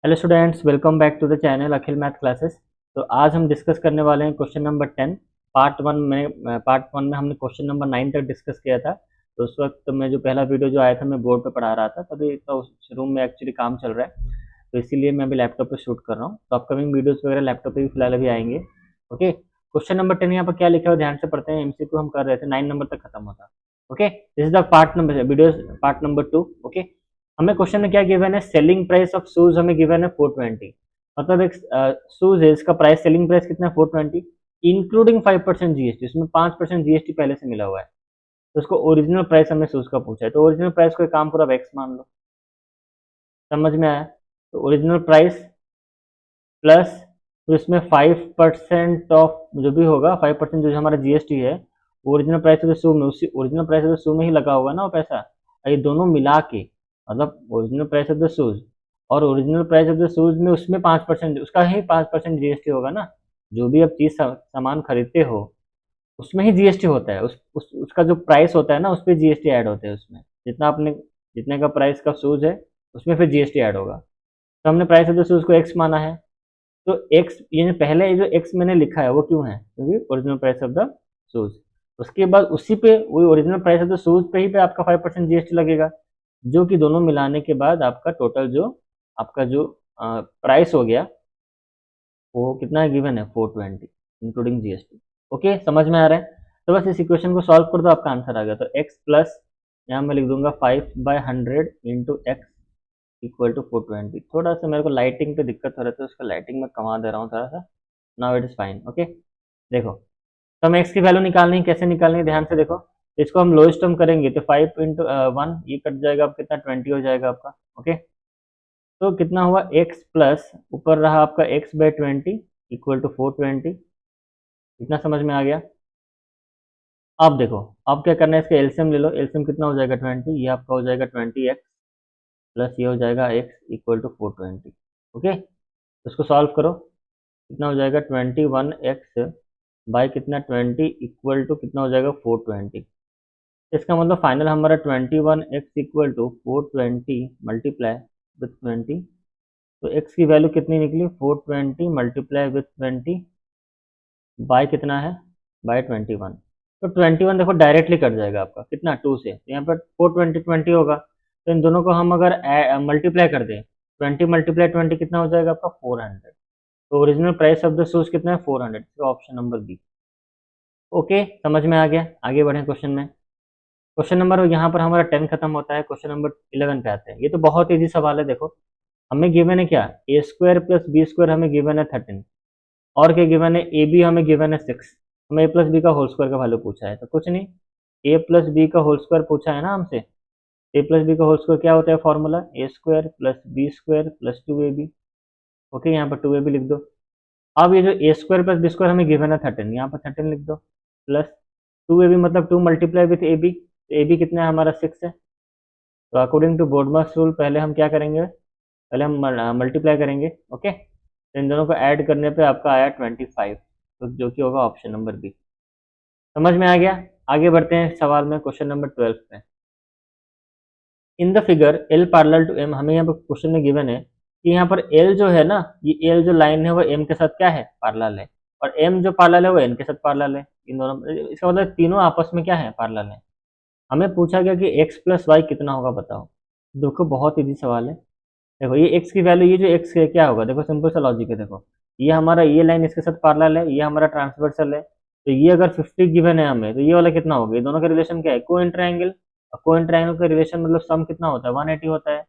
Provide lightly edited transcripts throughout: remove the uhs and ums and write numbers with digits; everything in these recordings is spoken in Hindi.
Hello students, welcome back to the channel Akhil math classes. तो आज हम डिस्कस करने वाले हैं क्वेश्चन नंबर 10। पार्ट वन में हमने क्वेश्चन नंबर 9 तक डिस्कस किया था। तो उस वक्त मैं जो पहला वीडियो जो आया था मैं बोर्ड पे पढ़ा रहा था, तभी तो उस रूम में एक्चुअली काम चल रहा है, तो इसीलिए मैं अभी लैपटॉप पे शूट कर रहा हूँ। तो अपकमिंग वीडियोस वगैरह लैपटॉप पे भी फिलहाल अभी आएंगे। ओके, क्वेश्चन नंबर 10 यहाँ पर क्या लिखा है ध्यान से पढ़ते हैं। एमसीक्यू हम कर रहे थे, 9 नंबर तक खत्म होता। Okay, this is the part number video, part number 2। Okay, हमें क्वेश्चन में क्या गिवन है, सेलिंग प्राइस ऑफ शूज हमें गिवन है 420। मतलब एक शूज है, इसका प्राइस, सेलिंग प्राइस कितना है 420, इंक्लूडिंग 5% जीएसटी। इसमें 5% जीएसटी पहले से मिला हुआ है। तो उसको ओरिजिनल प्राइस हमें शूज का पूछा है, तो ओरिजिनल प्राइस को एक काम पूरा एक्स मान लो। समझ में आया? तो ओरिजिनल प्राइस प्लस, तो इसमें 5% ऑफ जो भी होगा, 5% जो हमारा जीएसटी है, original price of the shoe में, उसी original price of the shoe में ही लगा होगा ना वो पैसा। ये दोनों मिला के, मतलब original price of the shoes और original price of the shoes में, उसमें 5%, उसका ही 5% जीएसटी होगा ना। जो भी आप चीज सामान खरीदते हो उसमें ही जीएसटी होता है। उसका जो प्राइस होता है ना, उस पर जीएसटी ऐड होता है। उसमें जितना आपने, जितने का प्राइस का शूज है, उसमें फिर जीएसटी ऐड होगा। तो हमने प्राइस ऑफ द शूज को एक्स माना है। तो एक्स, ये पहले जो एक्स मैंने लिखा है वो क्यों है, क्योंकि original price of the shoes. उसके बाद उसी पे, वही original price of the shoes पे ही पे आपका 5% जीएसटी लगेगा, जो कि दोनों मिलाने के बाद आपका टोटल जो, आपका जो प्राइस हो गया, वो कितना गिवन है 420 इंक्लूडिंग जीएसटी। ओके, समझ में आ रहा है? तो बस इस इक्वेशन को सॉल्व कर दो, आपका आंसर आ गया। तो एक्स प्लस, यहाँ मैं लिख दूंगा 5/100 इंटू एक्स इक्वल टू 420। थोड़ा सा मेरे को लाइटिंग पे दिक्कत हो रहा है, तो उसका लाइटिंग में कमा दे रहा हूँ थोड़ा सा। Now it is fine. Okay, देखो, तो हमें एक्स की वैल्यू निकालनी है। कैसे निकालनी है ध्यान से देखो। इसको हम लोएस्ट टर्म करेंगे तो 5 इंटू 1, ये कट जाएगा, अब कितना 20 हो जाएगा आपका। ओके, तो कितना हुआ, एक्स प्लस ऊपर रहा आपका x/20 इक्वल टू 420। इतना समझ में आ गया? अब देखो, अब क्या करना है, इसका एलसीएम ले लो। एलसीएम कितना हो जाएगा 20, ये आपका हो जाएगा 20x प्लस ये हो जाएगा x इक्वल टू 420। ओके, तो इसको सॉल्व करो। कितना हो जाएगा 21x बाई कितना 20 इक्वल टू कितना हो जाएगा 420। इसका मतलब फाइनल हमारा 21x equal to 420 multiply with 20। तो x की वैल्यू कितनी निकली, 420 मल्टीप्लाई विथ 20 बाय कितना है, बाय 21। तो 21 देखो डायरेक्टली कट जाएगा आपका, कितना 2 से, तो यहाँ पर 420 20 होगा। तो इन दोनों को हम अगर मल्टीप्लाई कर दें, 20 × 20 कितना हो जाएगा आपका 400। तो original price of the shoes कितना है 400, ऑप्शन नंबर बी। ओके, समझ में आ गया? आगे बढ़े क्वेश्चन में। क्वेश्चन नंबर यहाँ पर हमारा 10 खत्म होता है, क्वेश्चन नंबर 11 पे आते हैं। ये तो बहुत इजी सवाल है। देखो, हमें गिवन है क्या, ए स्क्वायर प्लस बी स्क्वायर हमें गिवन है 13, और क्या गिवन है, ए बी हमें गिवन है 6। हमें ए प्लस बी का होल स्क्वायर का वैल्यू पूछा है, तो कुछ नहीं, ए प्लस बी का होल स्क्वायर पूछा है ना हमसे। ए प्लस बी का होल स्क्वायर क्या होता है, formula A square plus B square plus 2ab। Okay, यहाँ पर 2ab लिख दो। अब ये जो A square plus B square हमें गिवन है 13, यहाँ पर 13 लिख दो, प्लस 2ab मतलब 2 multiply with A B. A B कितना है हमारा 6 है। तो अकॉर्डिंग टू बोर्डमास रूल पहले हम क्या करेंगे, पहले हम मल्टीप्लाई करेंगे। ओके, तो इन दोनों को ऐड करने पे आपका आया 25, तो जो कि होगा ऑप्शन नंबर बी। समझ में आ गया? आगे बढ़ते हैं सवाल में, क्वेश्चन नंबर 12 पे। In the figure L parallel to M, हमें यहाँ पर क्वेश्चन में गिवन है कि यहाँ पर एल जो है ना, ये एल जो लाइन है वो एम के साथ क्या है, पैरेलल है, और एम जो पैरेलल है वो एन के साथ पैरेलल है। इन दोनों, इसका मतलब तीनों आपस में क्या है, पैरेलल है। हमें पूछा गया कि एक्स प्लस वाई कितना होगा, बताओ। देखो, बहुत इजी सवाल है। देखो, ये एक्स की वैल्यू, ये जो एक्स है क्या होगा, देखो सिंपल सा लॉजिक है। देखो, ये हमारा, ये लाइन इसके साथ पैरेलल है, ये हमारा ट्रांसवर्सल है। तो ये अगर 50 गिवन है हमें, तो ये वाला कितना होगा, ये दोनों का रिलेशन क्या है, कोइन ट्रायंगल। कोइन ट्रायंगल का रिलेशन मतलब सम कितना होता है, 180 होता है।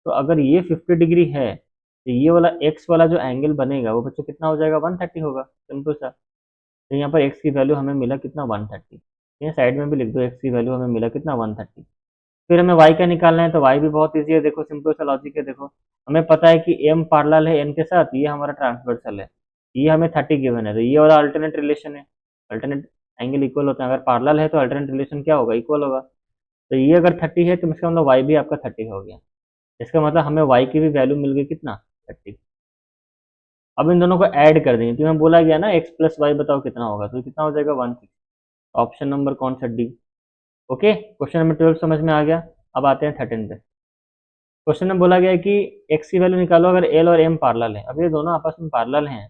तो अगर ये 50 डिग्री है, तो ये वाला एक्स वाला जो एंगल बनेगा वो बच्चों कितना हो जाएगा, 130 होगा, सिंपल सा। तो यहाँ पर एक्स की वैल्यू हमें मिला कितना, 130। ये साइड में भी लिख दो, एक्स की वैल्यू हमें मिला कितना, 130। फिर हमें y का निकालना है, तो y भी बहुत इजी है। देखो, सिंपल सा लॉजिक है। देखो, हमें पता है कि m पैरेलल है n के साथ, ये हमारा ट्रांसवर्सल है, ये हमें 30 गिवन है, तो ये वाला अल्टरनेट रिलेशन है। अल्टरनेट एंगल इक्वल होता है, अगर पैरेलल है तो अल्टरनेट रिलेशन क्या होगा, इक्वल होगा। तो ये अगर 30 है तो इसका मतलब y भी आपका 30 हो गया। इसका मतलब हमें y की भी वैल्यू मिल गई कितना, 30। अब इन दोनों को ऐड कर देंगे, क्योंकि बोला गया ना x प्लस वाई बताओ कितना होगा, तो कितना हो जाएगा 160। ऑप्शन नंबर कौन सा, डी। ओके, क्वेश्चन नंबर 12 समझ में आ गया। अब आते हैं 13 पे। क्वेश्चन में बोला गया है कि एक्स की वैल्यू निकालो अगर एल और एम पैरेलल है। अब ये दोनों आपस में पैरेलल हैं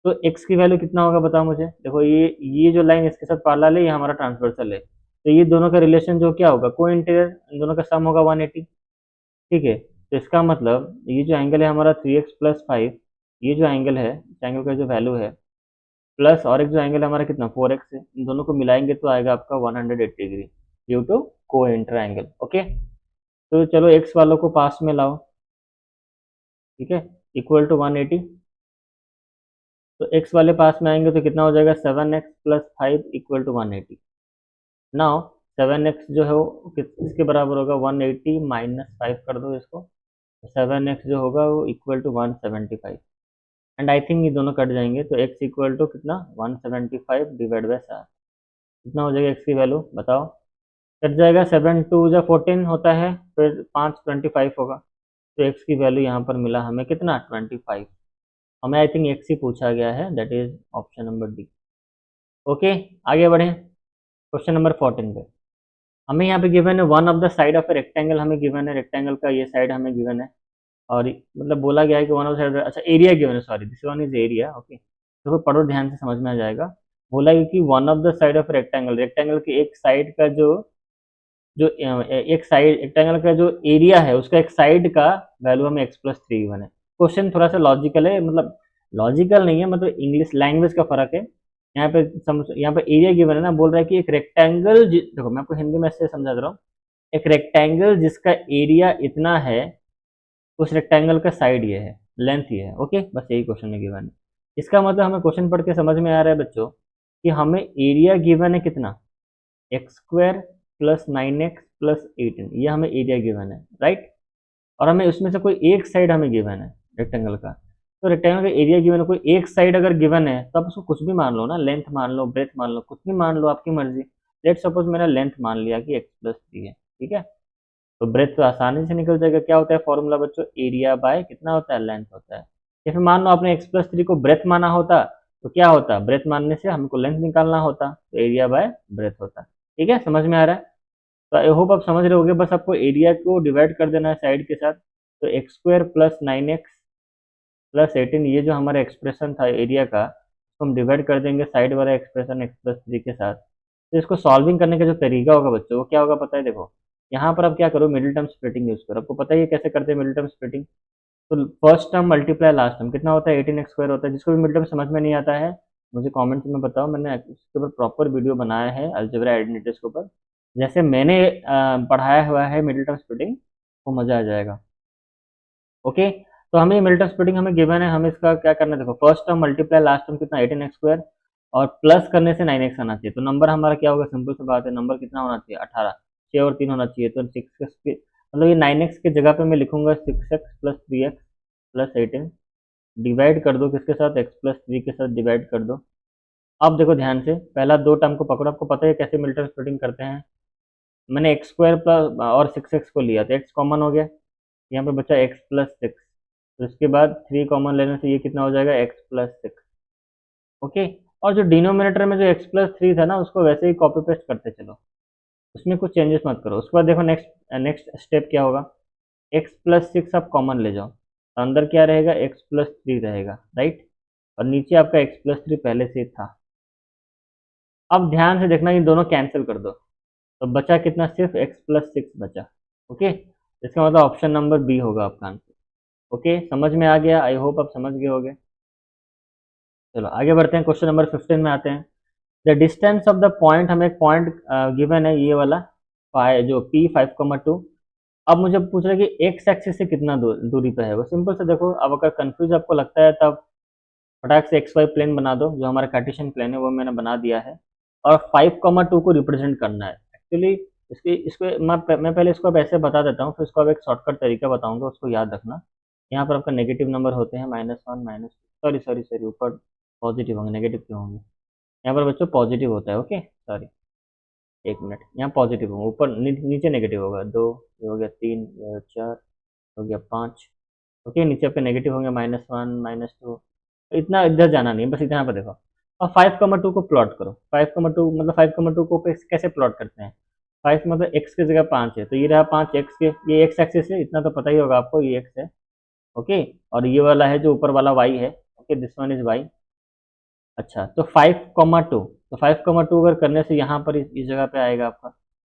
तो एक्स की वैल्यू कितना होगा बताओ मुझे। देखो ये जो लाइन इसके साथ पैरेलल है, ये हमारा ट्रांसवर्सल है, तो ये दोनों का रिलेशन जो क्या होगा, को इंटीरियर, इन दोनों का सम होगा 180। ठीक है, तो इसका मतलब ये जो एंगल है हमारा 3x+5, ये जो एंगल है, इस एंगल का जो वैल्यू है, प्लस और एक जो एंगल है हमारा कितना 4x है, इन दोनों को मिलाएंगे तो आएगा आपका 180 डिग्री ड्यू टू को इंटर एंगल। ओके, तो चलो एक्स वालों को पास में लाओ। ठीक है, इक्वल टू 180, तो एक्स वाले पास में आएंगे तो कितना हो जाएगा 7x+5 equal to 180। Now 7x जो है वो किसके बराबर होगा, 180 माइनस 5 कर दो इसको, 7x जो होगा वो equal to 175। And I think ये दोनों कट जाएंगे तो x इक्वल टू कितना 175 डिवाइड बाई 7, कितना हो जाएगा x की वैल्यू बताओ। कट जाएगा, 7 2 जा 14 होता है, फिर 5 25 होगा, तो x की वैल्यू यहाँ पर मिला हमें कितना 25। हमें आई थिंक x ही पूछा गया है, that is option number D. Okay, आगे बढ़े क्वेश्चन नंबर 14 पे। हमें यहाँ पे गिवन है one of the side of a rectangle, हमें गिवन है रेक्टेंगल का ये साइड हमें गिवन है, और मतलब बोला गया है कि वन ऑफ साइड, अच्छा एरिया गिवन है, sorry this one is area. Okay, तो पढ़ो ध्यान से समझ में आ जाएगा। बोला है कि one of the side of rectangle, rectangle के एक साइड का जो जो एक साइड रेक्टेंगल का जो एरिया है उसका एक साइड का वैल्यू हमें x+3 गिवन है। क्वेश्चन थोड़ा सा लॉजिकल है, मतलब लॉजिकल नहीं है, मतलब इंग्लिश लैंग्वेज का फर्क है। यहाँ पे यहाँ पे एरिया गिवन है ना, बोल रहा है कि एक रेक्टेंगल, देखो मैं आपको हिंदी में ऐसे समझा दे रहा हूँ, एक रेक्टेंगल जिसका एरिया इतना है, उस रेक्टेंगल का साइड ये है, लेंथ ये है। ओके, बस यही क्वेश्चन में गिवन है। इसका मतलब हमें क्वेश्चन पढ़ के समझ में आ रहा है बच्चों कि हमें एरिया गिवन है कितना, x² प्लस 9x प्लस 18, ये हमें एरिया गिवन है, राइट। और हमें उसमें से कोई एक साइड हमें गिवन है रेक्टेंगल का, तो रेक्टेंगल का एरिया गिवन है, कोई एक साइड अगर गिवन है तो आप उसको कुछ भी मान लो ना, लेंथ मान लो, ब्रेथ मान लो, कुछ भी मान लो, आपकी मर्जी। लेट सपोज मैंने लेंथ मान लिया कि x+3 है, ठीक है, तो ब्रेथ तो आसानी से निकल जाएगा। क्या होता है फॉर्मूला बच्चों, एरिया बाय कितना होता है, लेंथ होता है। या फिर मान लो आपने x+3 को ब्रेथ माना होता तो क्या होता, ब्रेथ मानने से हमको लेंथ निकालना होता, तो एरिया बाय ब्रेथ होता। ठीक है, समझ में आ रहा है। तो आई होप आप समझ रहे होगे, बस आपको एरिया को डिवाइड कर देना है साइड के साथ, तो x² प्लस 9x प्लस 18, ये जो हमारा एक्सप्रेशन था एरिया का, उसको हम डिवाइड कर देंगे साइड वाला एक्सप्रेशन x+3 के साथ। तो इसको सॉल्विंग करने का जो तरीका होगा बच्चों, वो क्या होगा पता है, देखो यहाँ पर आप क्या करो, मिडिल टर्म स्प्लिटिंग यूज करो। आपको पता ही है कैसे करते हैं मिडिल टर्म स्प्लिटिंग। तो first term multiply last term कितना होता है, 18x² होता है। जिसको भी मिडिल टर्म समझ में नहीं आता है मुझे कमेंट्स में बताओ, मैंने इसके ऊपर प्रॉपर वीडियो बनाया है अलजेब्रा आइडेंटिटीज के ऊपर, जैसे मैंने पढ़ाया हुआ है मिडिल टर्म स्प्लिटिंग, वो मजा आ जाएगा। ओके, तो हमें मिडिल टर्म स्प्लिटिंग हमें गिवन है, हमें इसका क्या करना है, देखो first term multiply last term कितना 18x² और प्लस करने से 9x आना चाहिए, तो नंबर हमारा क्या होगा, सिंपल सी बात है, नंबर कितना होना चाहिए 18, 6 और 3 होना चाहिए, तो 6x के मतलब ये 9x की जगह पे मैं लिखूंगा 6x plus 3x plus 18, divide कर दो किसके साथ, x+3 के साथ डिवाइड कर दो। अब देखो ध्यान से, पहला दो टर्म को पकड़ो, आपको पता है कैसे मिडिल टर्म स्प्लिटिंग करते हैं। मैंने x² प्लस और 6x को लिया तो x कॉमन हो गया, यहाँ पे बचा x+6, तो इसके बाद 3 कॉमन लेने से ये कितना हो जाएगा x+6। ओके, और जो डिनोमिनेटर में जो x+3 था ना, उसको वैसे ही कॉपी पेस्ट करते चलो, उसमें कुछ चेंजेस मत करो। उसके बाद देखो नेक्स्ट नेक्स्ट स्टेप क्या होगा, x+6 आप कॉमन ले जाओ, तो अंदर क्या रहेगा x+3 रहेगा, राइट, और नीचे आपका x+3 पहले से था। अब ध्यान से देखना, ये दोनों कैंसिल कर दो, तो बचा कितना, सिर्फ x+6 बचा। ओके, इसका मतलब ऑप्शन नंबर बी होगा आपका आंसर। ओके, समझ में आ गया, आई होप आप समझ गए होगे। चलो आगे बढ़ते हैं, क्वेश्चन नंबर 15 में आते हैं। The distance of the point, हमें एक पॉइंट गिवन है ये वाला, जो P5,2। अब मुझे पूछ रहा है कि एक्स एक्सिस से कितना दूरी पे है वो। सिंपल से देखो, अब अगर कंफ्यूज आपको लगता है तब फटाक से एक्स वाई प्लेन बना दो, जो हमारा कार्टेशियन प्लेन है वो मैंने बना दिया है, और 5,2 को रिप्रेजेंट करना है। एक्चुअली इसके इसको मैं पहले इसको अब ऐसे बता देता हूँ, फिर इसको अब एक शॉर्टकट तरीका बताऊंगा, उसको याद रखना। यहाँ पर आपका नेगेटिव नंबर होते हैं -1 -2, सॉरी सॉरी सॉरी, ऊपर पॉजिटिव होंगे, नेगेटिव क्यों होंगे, यहाँ पर बच्चों पॉजिटिव होता है। ओके सॉरी, एक मिनट, यहाँ पॉजिटिव होगा, ऊपर नीचे नेगेटिव होगा, 2, ये हो गया 3, ये हो 4, हो गया 5। ओके, नीचे आपके नेगेटिव होंगे -1 -2, इतना इधर जाना नहीं है, बस इतना पर देखो। और 5,2 को प्लॉट करो, 5,2 मतलब 5,2 को कैसे प्लॉट करते हैं, 5 मतलब x की जगह 5 है, तो ये रहा 5 x के, ये x एक्सिस है, इतना तो पता ही होगा आपको, ये x है। ओके, और ये वाला है जो ऊपर वाला y है। Okay, this one is y। अच्छा, तो 5,2, तो 5,2 अगर करने से यहाँ पर इस जगह पे आएगा आपका,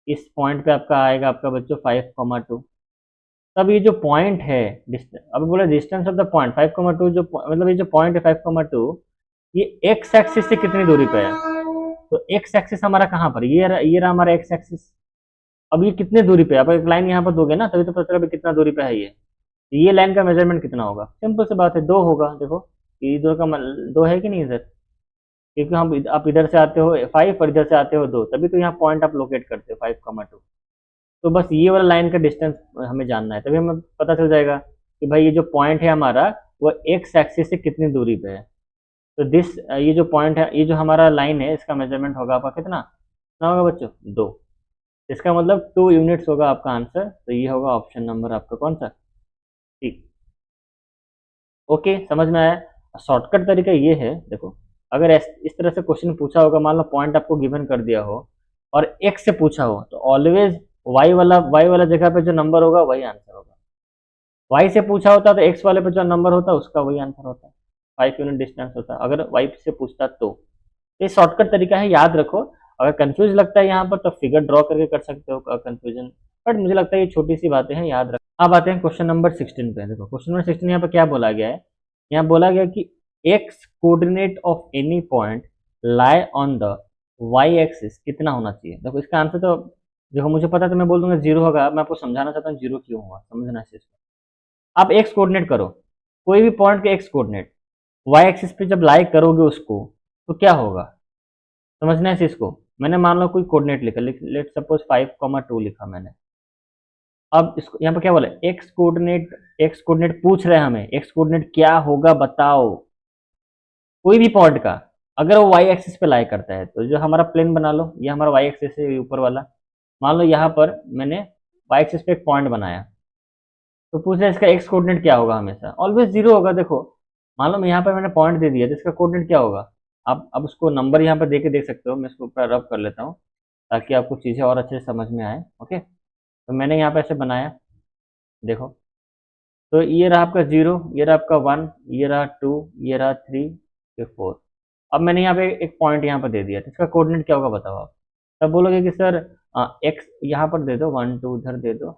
इस पॉइंट पे आपका आएगा आपका बच्चों 5,2। तब ये जो पॉइंट है, अभी बोला डिस्टेंस ऑफ द पॉइंट 5,2, जो मतलब ये जो पॉइंट है 5,2, ये एक्स एक्सिस से कितनी दूरी पे है? तो एक्स एक्सिस हमारा कहाँ पर, ये रहा हमारा एक्स एक्सिस। अब ये कितने दूरी पे, आप एक लाइन यहाँ पर दोगे ना तभी तो पता चलेगा कितना दूरी पे है ये लाइन का मेजरमेंट कितना होगा? सिंपल सी बात है, 2 होगा। देखो ये 2 का 2 है कि नहीं इधर, क्योंकि आप इधर से आते हो 5 और इधर से आते हो 2, तभी तो यहाँ पॉइंट आप लोकेट करते हो 5,2। तो बस ये वाला लाइन का डिस्टेंस हमें जानना है, तभी हमें पता चल जाएगा कि भाई ये जो पॉइंट है हमारा वो एक्स एक्सिस से कितनी दूरी पे है। तो ये जो पॉइंट है, ये जो हमारा लाइन है, इसका मेजरमेंट होगा आपका कितना होगा बच्चों? 2। इसका मतलब 2 यूनिट्स होगा आपका आंसर। तो ये होगा ऑप्शन नंबर आपका कौन सा? ठीक। ओके, समझ में आया? शॉर्टकट तरीका ये है, देखो अगर इस तरह से क्वेश्चन पूछा होगा, मान लो पॉइंट आपको गिवन कर दिया हो और एक्स से पूछा हो, तो ऑलवेज वाई वाला जगह पे जो नंबर होगा वही आंसर होगा। वाई से पूछा होता तो एक्स वाले पे जो नंबर होता उसका वही आंसर होता। 5 यूनिट डिस्टेंस होता अगर वाई से पूछता तो। ये शॉर्टकट तरीका है, याद रखो। अगर कंफ्यूज लगता है यहाँ पर तो फिगर ड्रॉ करके कर सकते हो कंफ्यूजन, बट मुझे लगता है ये छोटी सी बातें हैं, याद रखो। अब आते हैं क्वेश्चन नंबर 16 पे। देखो क्वेश्चन नंबर 16 यहाँ पर क्या बोला गया है? यहाँ बोला गया कि X coordinate of any point lie on the Y axis कितना होना चाहिए। देखो इसका आंसर तो देखो मुझे पता है, तो मैं बोल दूंगा 0 होगा। मैं आपको समझाना चाहता हूँ 0 क्यों हुआ, समझना इस चीज को। आप एक्स कोऑर्डिनेट करो, कोई भी पॉइंट के एक्स कोऑर्डिनेट वाई एक्सिस पे जब लाई करोगे उसको, तो क्या होगा, समझना है इस चीज को। मैंने मान लो कोई कोऑर्डिनेट लिखा, लेट सपोज 5,2 लिखा मैंने। अब इसको यहाँ पर क्या बोला, एक्स कोऑर्डिनेट पूछ रहे हैं हमें, एक्स कोऑर्डिनेट क्या होगा बताओ। कोई भी पॉइंट का अगर वो वाई एक्सिस पे लाई करता है, तो जो हमारा प्लेन बना लो, ये हमारा वाई एक्सिस है ऊपर वाला। मान लो यहाँ पर मैंने वाई एक्सिस पे एक पॉइंट बनाया, तो पूछ रहा है इसका एक्स कोऑर्डिनेट क्या होगा? हमेशा ऑलवेज 0 होगा। देखो मान लो मैं यहाँ पर मैंने पॉइंट दे दिया, तो इसका कोऑर्डिनेट क्या होगा? आप अब उसको नंबर यहाँ पर दे के देख सकते हो। मैं इसको ऊपर रब कर लेता हूँ ताकि आपको चीज़ें और अच्छे से समझ में आए। ओके, तो मैंने यहाँ पे ऐसे बनाया, देखो तो ये रहा आपका 0, ये रहा आपका 1, ये रहा 2, ये रहा 3, ये 4। अब मैंने यहाँ पे एक पॉइंट यहाँ पर दे दिया, तो इसका कोऑर्डिनेट क्या होगा बताओ आप? तब बोलोगे कि सर एक्स यहाँ पर दे दो, 1 2 इधर दे दो,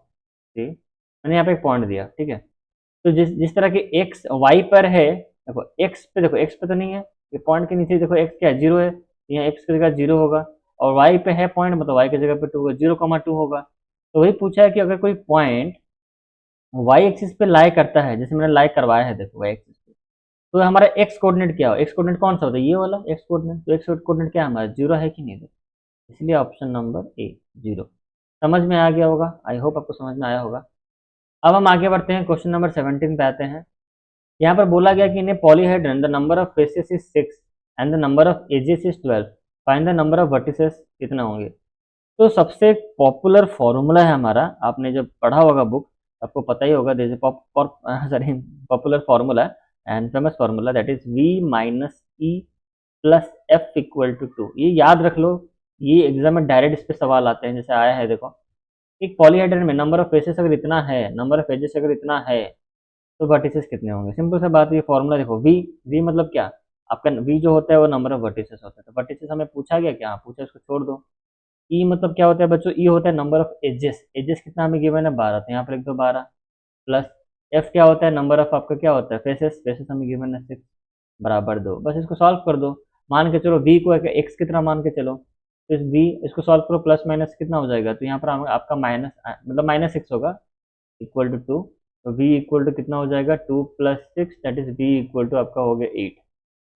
3। मैंने यहाँ पे एक पॉइंट दिया, ठीक है। तो जिस जिस तरह के एक्स वाई पर है, देखो एक्स पे तो नहीं है, ये पॉइंट के नीचे देखो एक्स क्या है, 0 है। यहाँ एक्स की जगह 0 होगा, और वाई पे है पॉइंट, मतलब वाई की जगह पे 2 होगा, 0,2 होगा। तो वही पूछा है कि अगर कोई पॉइंट वाई एक्सिस पे लाई करता है, जैसे मैंने लाई करवाया है देखो वाई एक्सिस पे, तो हमारा एक्स कोऑर्डिनेट क्या हो? एक्स कोऑर्डिनेट कौन सा होता है? ये वाला एक्स कोऑर्डिनेट। तो एक्स कोऑर्डिनेट क्या है हमारा? 0 है कि नहीं? इसलिए ऑप्शन नंबर ए 0। समझ में आ गया होगा, आई होप आपको समझ में आया होगा। अब हम आगे बढ़ते हैं, क्वेश्चन नंबर 17 पे आते हैं। यहाँ पर बोला गया कि in a polyhedron the number of faces is 6 and the number of edges is 12, find the number of vertices कितना होंगे। तो सबसे पॉपुलर फॉर्मूला है हमारा, आपने जब पढ़ा होगा बुक आपको पता ही होगा, जैसे sorry popular formula and famous formula, that is V minus E plus F equal to 2। ये याद रख लो, ये एग्जाम में डायरेक्ट इस पे सवाल आते हैं। जैसे आया है देखो, एक पॉलीहेड्रन में नंबर ऑफ फेसेस अगर इतना है, नंबर ऑफ एजेस अगर इतना है, तो वर्टिसेस कितने होंगे? सिंपल सा बात, ये फॉर्मूला देखो, वी वी मतलब क्या, आपका वी जो होता है वो नंबर ऑफ वर्टिसेस होता है। तो वर्टिसेस हमें पूछा गया क्या? पूछा, इसको छोड़ दो। ई मतलब क्या होता है बच्चों? ई होता है नंबर ऑफ एजेस। एजेस कितना हमें गिवन है? 12, तो यहाँ पर लिख दो 12। प्लस एफ क्या होता है? नंबर ऑफ आपका क्या होता है? फेसेस। फेसेस हमें गिवन है 6, बराबर 2। बस इसको सॉल्व कर दो। मान के चलो वी को एक्स कितना मान के चलो, तो इस वी इसको सॉल्व करो, प्लस माइनस कितना हो जाएगा? तो यहाँ पर आपका माइनस मतलब -6 होगा, इक्वल टू 2। तो v इक्वल टू कितना हो जाएगा? 2 plus 6, that is v equal to आपका हो गया 8।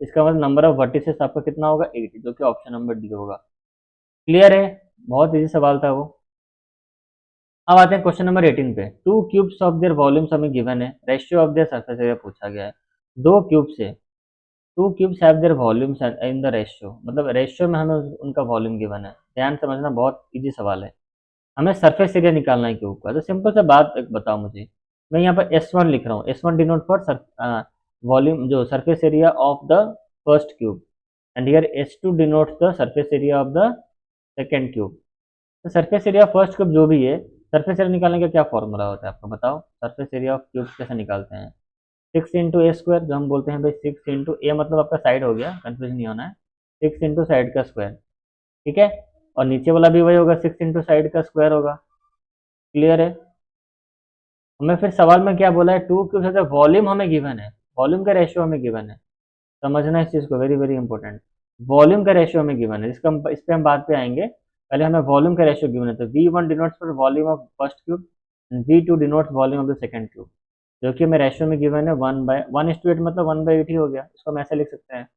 इसका मतलब नंबर ऑफ वर्टिसेस आपका कितना होगा? 8, जो कि ऑप्शन नंबर डी होगा। क्लियर है? बहुत इजी सवाल था वो। अब आते हैं क्वेश्चन नंबर 18 पे। To cubes of their volumes हमें गिवन है, ratio of their surface area पूछा गया है। दो क्यूब से, to cubes have their volumes in the ratio, मतलब रेशियो में हमें उनका वॉल्यूम गिवन है। ध्यान समझना, बहुत इजी सवाल है। हमें सरफेस एरिया निकालना है क्यूब का। तो सिंपल सा बात एक बताओ मुझे, मैं यहाँ पर S1 लिख रहा हूँ। S1 डिनोट फॉर वॉल्यूम, जो surface area of the first cube, and here S2 denotes the surface area of the second cube. तो सरफेस एरिया फर्स्ट क्यूब जो भी है, सरफेस एरिया निकालने का क्या फॉर्मूला होता है आपको बताओ, सरफेस एरिया ऑफ क्यूब कैसे निकालते हैं? 6 × a² जो हम बोलते हैं भाई 6 × a मतलब आपका साइड हो गया, कंफ्यूजन नहीं होना है, 6 × साइड का स्क्वायर, ठीक है। और नीचे वाला भी वही होगा, 6 × साइड का स्क्वायर होगा। क्लियर है? हमें फिर सवाल में क्या बोला है, टू क्यूब से वॉल्यूम हमें गिवन है, वॉल्यूम का रेशियो हमें गिवन है, समझना इस चीज़ को, वेरी वेरी इंपॉर्टेंट। वॉल्यूम का रेशियो हमें गिवन है, जिसका इस पे हम बाद पे आएंगे, पहले हमें वॉल्यूम का रेशियो गिवन है। तो V1 denotes for volume of first cube and V2 denotes volume of the second cube, जो कि हमें रेशियो में गिवन है 1:1:8, मतलब 1/8 ही हो गया, इसको हम ऐसे लिख सकते हैं।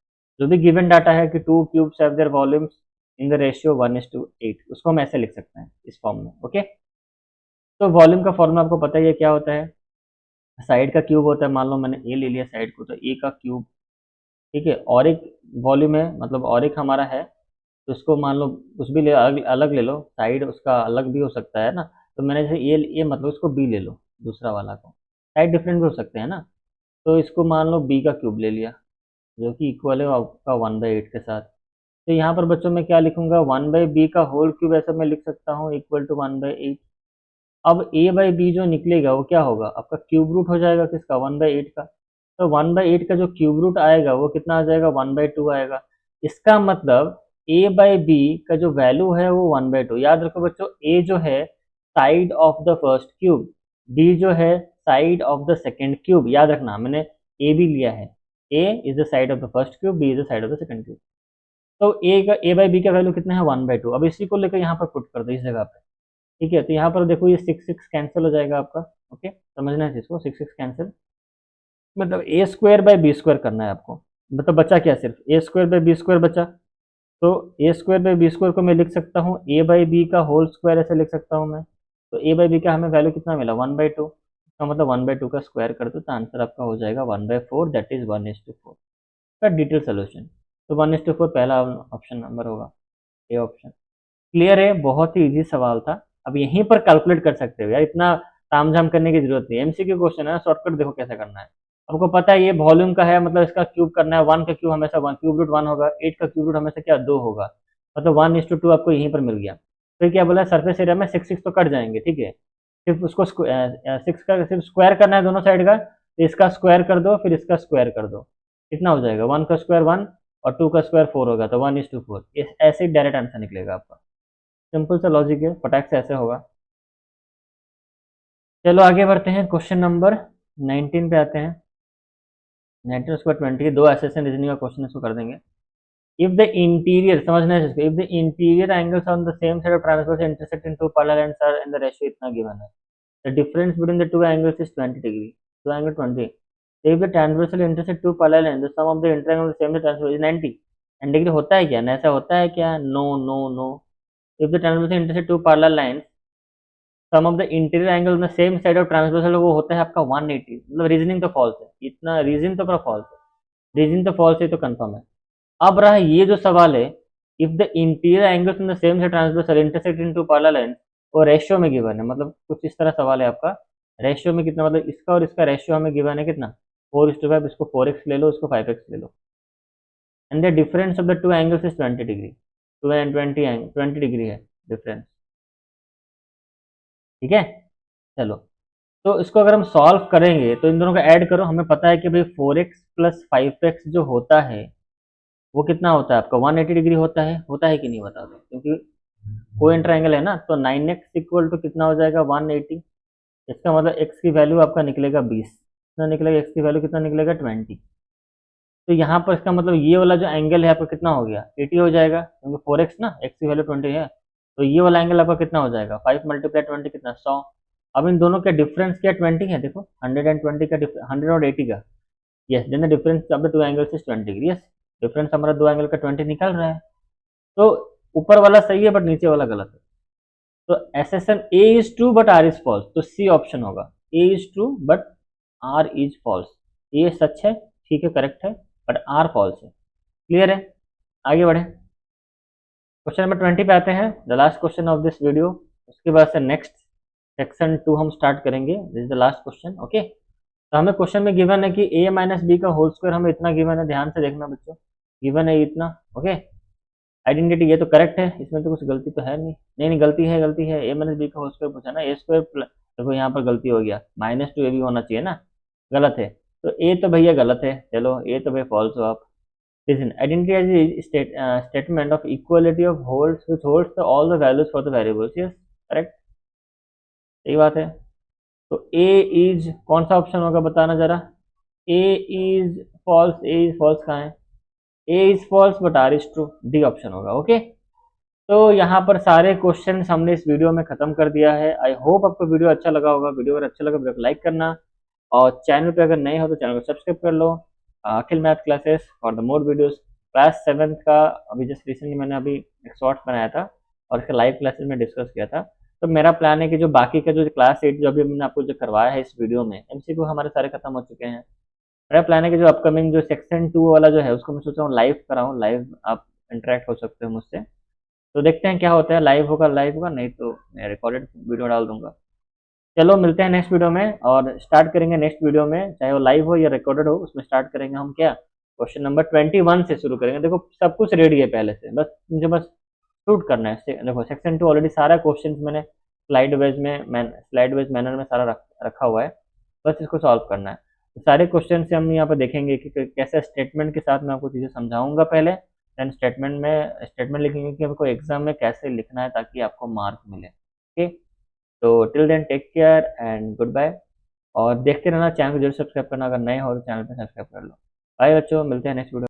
जो भी गिवन डाटा है कि to cubes have their volumes in the ratio 1:8, उसको हम ऐसे लिख सकते हैं इस फॉर्म में, ओके। तो वॉल्यूम का फॉर्मूला आपको पता ही है क्या होता है, साइड का क्यूब होता है, मान लो मैंने ए ले लिया साइड को, तो ए का क्यूब, ठीक है। और एक वॉल्यूम है, मतलब और एक हमारा है, तो उसको मान लो कुछ भी ले, अलग अलग ले लो, साइड उसका अलग भी हो सकता है ना। तो मैंने जैसे ये मतलब उसको बी ले लो, दूसरा वाला को, साइड डिफरेंट भी हो सकते हैं ना। तो इसको मान लो बी का क्यूब ले लिया, जो कि इक्वल है आपका 1/8 के साथ। तो यहाँ पर बच्चों में क्या लिखूंगा, 1/b का होल क्यूब ऐसा मैं लिख सकता हूँ इक्वल टू 1/8। अब a/b जो निकलेगा वो क्या होगा, आपका क्यूब रूट हो जाएगा किसका, 1/8 का। तो 1/8 का जो क्यूब रूट आएगा वो कितना आ जाएगा, 1/2 आएगा। इसका मतलब a/b का जो वैल्यू है वो 1/2। याद रखो बच्चों, a जो है side of the first cube, b जो है side of the second cube. याद रखना मैंने a भी लिया है, a is the side of the first cube, b is the side of the second cube. तो a/b का वैल्यू कितना है, 1/2। अब इसी को लेकर यहाँ पर पुट कर दो इस जगह पे, ठीक है। तो यहाँ पर देखो ये 6 कैंसिल हो जाएगा आपका, ओके, समझना है इसको, 6 कैंसिल, मतलब a² / b² करना है आपको। मतलब बचा क्या, सिर्फ a² / b² बचा। तो a² / b² को मैं लिख सकता हूँ a/b का होल स्क्वायर, ऐसे लिख सकता हूँ मैं। तो a/b का हमें वैल्यू कितना मिला, 1/2, इसका मतलब 1/2 का स्क्वायर कर दो, तो आंसर आपका हो जाएगा 1/4, दैट इज 1:4 का डिटेल सोल्यूशन। तो 1:4 पहला ऑप्शन नंबर होगा, ए ऑप्शन। क्लियर है? बहुत ही इजी सवाल था। अब यहीं पर कैलकुलेट कर सकते हो यार, इतना तामझाम करने की जरूरत नहीं है, एमसीक्यू क्वेश्चन है, शॉर्टकट देखो कैसे करना है। आपको पता है ये वॉल्यूम का है, मतलब इसका क्यूब करना है, 1 का क्यूब हमेशा 1 क्यूब रूट 1 होगा, 8 का क्यूब रूट हमेशा क्या 2 होगा, मतलब 1:2 आपको यहीं पर मिल गया। फिर क्या बोला, सरफेस एरिया में 6 तो कट जाएंगे, ठीक है। सिर्फ उसको 6 का सिर्फ स्क्वायर करना है दोनों साइड का, तो इसका स्क्वायर कर दो, फिर इसका स्क्वायर कर दो, कितना हो जाएगा, 1 का स्क्वायर 1 और 2 का स्क्वायर 4 होगा, तो 1:4। ऐसे ही डायरेक्ट आंसर निकलेगा आपका, सिंपल सा लॉजिक है, फटाक से ऐसे होगा। चलो आगे बढ़ते हैं, क्वेश्चन नंबर 19 पे आते हैं। 19 उसके बाद 20 दो एसेशन रीजनिंग का क्वेश्चन इसको कर देंगे। इफ द इंटीरियर, समझना है इसको, if the interior angles on the same side of transverse intersect in two parallel and are in the ratio इतना गिवन है, the difference between the two angles is 20 degree, two angle 20। If the transversal intersect two parallel and the sum of the inter angle same transverse is 90। 90 degree होता है क्या, ऐसा होता है क्या, no no no. If the transversal intersect two parallel lines sum of the interior angle में सेम साइड ऑफ ट्रांसवर्सल, वो होता है आपका 180। मतलब रीजनिंग तो फॉल्स है, इतना रीजन तो पूरा फॉल्स है, रीजन तो फॉल्स है तो कंफर्म है। अब रहा ये जो सवाल है, if the interior angles in the same side transversal intersect into parallel line, वो रेशियो में गिवन है, मतलब कुछ इस तरह सवाल है आपका, रेशियो में कितना, मतलब इसका और इसका रेशियो हमें गिवन है कितना, 4:5, इसको 4x ले लो, इसको 5x ले लो, and the difference of the two angles is 20 degree, 2 and 20 degree है डिफरेंस, ठीक है। चलो, तो इसको अगर हम सॉल्व करेंगे तो इन दोनों को ऐड करो, हमें पता है कि भाई 4x + 5x जो होता है वो कितना होता है आपका 180 डिग्री होता है कि नहीं, बता दो, क्योंकि को इंटर है ना। तो 9x इक्वल टू कितना हो जाएगा 180, इसका मतलब x की वैल्यू आपका निकलेगा 20, कितना निकलेगा, x की वैल्यू कितना निकलेगा 20। तो यहाँ पर इसका मतलब ये वाला जो एंगल है आपका कितना हो गया 80 हो जाएगा, क्योंकि 4x ना, x की वैल्यू 20 है, तो ये वाला एंगल आपका कितना हो जाएगा 5 × 20 कितना 100। अब इन दोनों का डिफरेंस क्या 20 है, देखो 120 का 100 और 80 का, yes, then the difference of the two angles is 20 degree, yes, difference हमारा दो एंगल का 20 निकल रहा है। तो ऊपर वाला सही है बट नीचे वाला गलत है। तो assertion A is true but R is false, तो सी ऑप्शन होगा, A is true but R is false. A सच है, ठीक है, करेक्ट है, बट आर फॉल्स है। क्लियर है? आगे बढ़े, क्वेश्चन नंबर 20 पे आते हैं, the last question of this video. उसके बाद से नेक्स्ट सेक्शन 2 हम स्टार्ट करेंगे, this is the last question, okay. तो हमें क्वेश्चन में गिवन है कि a - b का होल स्क्वायर हमें इतना गिवन है, ध्यान से देखना बच्चों, गिवन है इतना, ओके। आइडेंटिटी, ये तो करेक्ट है, इसमें तो कुछ गलती तो है नहीं। नहीं नहीं, गलती है, ए माइनस बी का होल स्क्वायर पूछा ना, ए स्क्वायर देखो यहाँ पर गलती हो गया, -2 ए भी होना चाहिए ना, गलत है। तो ए तो भैया गलत है, चलो ए तो भाई फॉल्स हो आप। Listen, identity as statement of equality of holds which holds all the values for the variables, yes correct, सही बात है। तो ए इज कौन सा ऑप्शन होगा बताना जरा, A is false, A is false कहाँ है, A is false but R is true, D option होगा। ओके, तो यहाँ पर सारे क्वेश्चन हमने इस वीडियो में खत्म कर दिया है। आई होप आपको वीडियो अच्छा लगा होगा। वीडियो अगर अच्छा लगा वीडियो को लाइक करना, और चैनल पे अगर नए हो तो चैनल को सब्सक्राइब कर लो। Akhil math classes for the more videos. Class 7th का अभी जस्ट रिसेंटली मैंने अभी एक शॉर्ट्स बनाया था और इसका लाइव क्लासेस में डिस्कस किया था। तो मेरा प्लान है कि जो बाकी का जो क्लास 8 जो अभी मैंने आपको जो करवाया है इस वीडियो में, MCQ हमारे सारे खत्म हो चुके हैं। मेरा प्लान है कि जो अपकमिंग जो सेक्शन 2 वाला जो है उसको मैं सोच रहा हूँ लाइव कराऊँ, लाइव आप इंटरेक्ट हो सकते हो मुझसे। तो देखते हैं क्या होता है, लाइव होगा, नहीं तो मैं रिकॉर्डेड वीडियो डाल दूंगा। चलो मिलते हैं नेक्स्ट वीडियो में, और स्टार्ट करेंगे नेक्स्ट वीडियो में, चाहे वो लाइव हो या रिकॉर्डेड हो, उसमें स्टार्ट करेंगे हम क्या, क्वेश्चन नंबर 21 से शुरू करेंगे। देखो सब कुछ रेडी है पहले से, बस मुझे बस शूट करना है। देखो सेक्शन 2 ऑलरेडी सारा क्वेश्चन मैंने स्लाइड वाइज मैनर में सारा रखा हुआ है, बस इसको सॉल्व करना है। तो सारे क्वेश्चन से हम यहाँ पर देखेंगे कि कैसे स्टेटमेंट के साथ मैं आपको चीज़ें समझाऊंगा पहले, देन स्टेटमेंट लिखेंगे कि आपको एग्जाम में कैसे लिखना है ताकि आपको मार्क मिले। ओके, तो till then take care and good bye, और देखते रहना, चैनल को जरूर सब्सक्राइब करना, अगर नए हो तो चैनल पे सब्सक्राइब कर लो। बाय बच्चों, मिलते हैं नेक्स्ट वीडियो।